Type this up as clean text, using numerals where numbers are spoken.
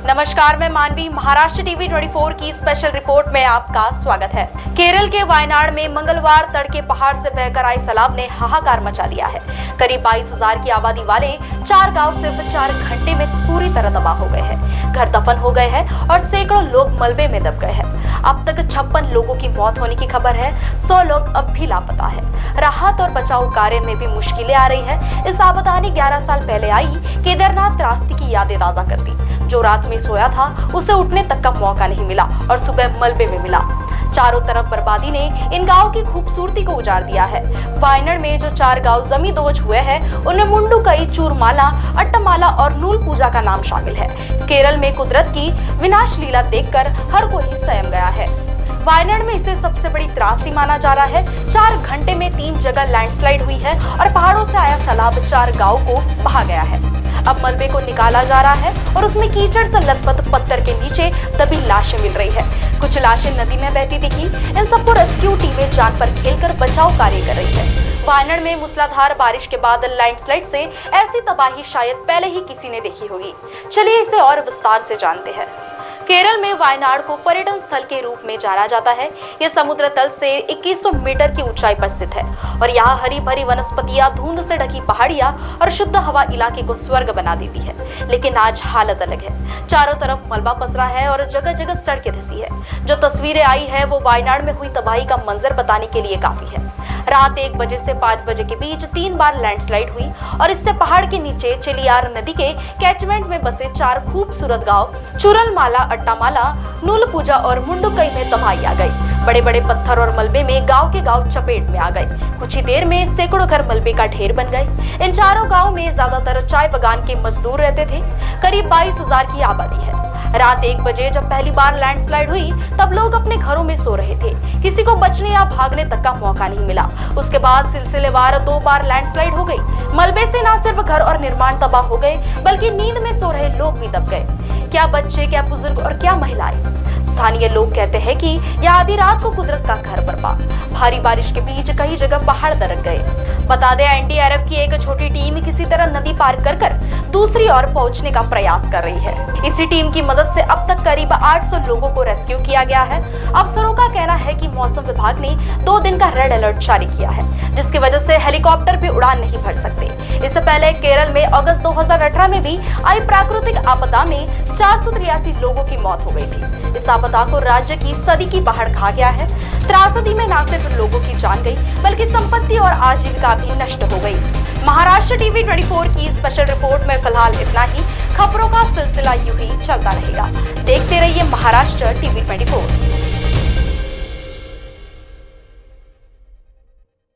नमस्कार, मैं मानवी। महाराष्ट्र टीवी 24 की स्पेशल रिपोर्ट में आपका स्वागत है। केरल के वायनाड में मंगलवार तड़के पहाड़ से बहकर आई सैलाब ने हाहाकार मचा दिया है। करीब 22,000 की आबादी वाले 4 गांव सिर्फ 4 घंटे में पूरी तरह तबाह हो गए हैं। घर दफन हो गए हैं और सैकड़ों लोग मलबे में दब गए हैं। अब तक 56 लोगों की मौत होने की खबर है। 100 लोग अब भी लापता है। राहत और बचाव कार्य में भी मुश्किलें आ रही है। इस आबादी 11 साल पहले आई केदारनाथ त्रासदी की यादें ताजा कर दी। जो रात में सोया था उसे उठने तक का मौका नहीं मिला और सुबह मलबे में मिला। चारों तरफ बर्बादी ने इन गांवों की खूबसूरती को उजाड़ दिया है। वायनाड में जो 4 गांव जमींदोज हुए हैं उनमें मुंडुकई, चूरमाला, अट्टमाला और नूल पूजा का नाम शामिल है। केरल में कुदरत की विनाश लीला देखकर हर कोई संयम गया है। वायनाड में इसे सबसे बड़ी त्रासदी माना जा रहा है। 4 घंटे में 3 जगह लैंडस्लाइड हुई है और पहाड़ों से आया सैलाब 4 गांवों को बहा गया है। अब मलबे को निकाला जा रहा है और उसमें कीचड़ से लथपथ पत्थर के नीचे दबी लाशें मिल रही है। कुछ लाशें नदी में बहती दिखी। इन सबको रेस्क्यू टीमें जान पर खेलकर बचाव कार्य कर रही है। वायनाड में मूसलाधार बारिश के बाद लैंडस्लाइड से ऐसी तबाही शायद पहले ही किसी ने देखी होगी। चलिए इसे और विस्तार से जानते हैं। केरल में वायनाड को पर्यटन स्थल के रूप में जाना जाता है। यह समुद्र तल से 2100 मीटर की ऊंचाई पर स्थित है और यहाँ हरी भरी वनस्पतियां, धुंध से ढकी पहाड़ियां और शुद्ध हवा इलाके को स्वर्ग बना देती है। लेकिन आज हालत अलग है। चारों तरफ मलबा पसरा है और जगह जगह सड़कें धंसी है। जो तस्वीरें आई है वो वायनाड में हुई तबाही का मंजर बताने के लिए काफी है। रात 1 बजे से 5 बजे के बीच 3 बार लैंडस्लाइड हुई और इससे पहाड़ के नीचे चेलियार नदी के कैचमेंट में बसे 4 खूबसूरत गांव चूरलमाला, अट्टामाला, नूल पूजा और मुंडुकई में तबाही आ गई। बड़े बड़े पत्थर और मलबे में गांव के गांव चपेट में आ गए। कुछ ही देर में सैकड़ों घर मलबे का ढेर बन गए। इन चारों गांव में ज्यादातर चाय बागान के मजदूर रहते थे। करीब 22,000 की आबादी है। रात 1 बजे जब पहली बार लैंडस्लाइड हुई तब लोग अपने घरों में सो रहे थे। किसी को बचने या भागने तक का मौका नहीं मिला। उसके बाद सिलसिलेवार 2 बार लैंडस्लाइड हो गई। मलबे से न सिर्फ घर और निर्माण तबाह हो गए बल्कि नींद में सो रहे लोग भी दब गए। क्या बच्चे, क्या बुजुर्ग और क्या महिलाएं। स्थानीय लोग कहते हैं कि यह आधी रात को कुदरत का घर बरपा। भारी बारिश के बीच कई जगह पहाड़ दरक गए। बता दें, एनडीआरएफ की एक छोटी टीम किसी तरह नदी पार कर दूसरी ओर पहुंचने का प्रयास कर रही है। इसी टीम की मदद से अब तक करीब 800 लोगों को रेस्क्यू किया गया है। अफसरों का कहना है कि मौसम विभाग ने 2 दिन का रेड अलर्ट जारी किया है, जिसकी वजह से हेलीकॉप्टर भी उड़ान नहीं भर सकते। इससे पहले केरल में अगस्त 2018 में भी आई प्राकृतिक आपदा में 483 लोगों की मौत हो गई थी। इस आपदा को राज्य की सदी की पहाड़ खा गया है। त्रासदी में न सिर्फ लोगों की जान गई बल्कि संपत्ति और आजीविका भी नष्ट हो गई। महाराष्ट्र टीवी 24 की स्पेशल रिपोर्ट में फिलहाल इतना ही। खबरों का सिलसिला यूं ही चलता रहेगा। देखते रहिए महाराष्ट्र टीवी 24।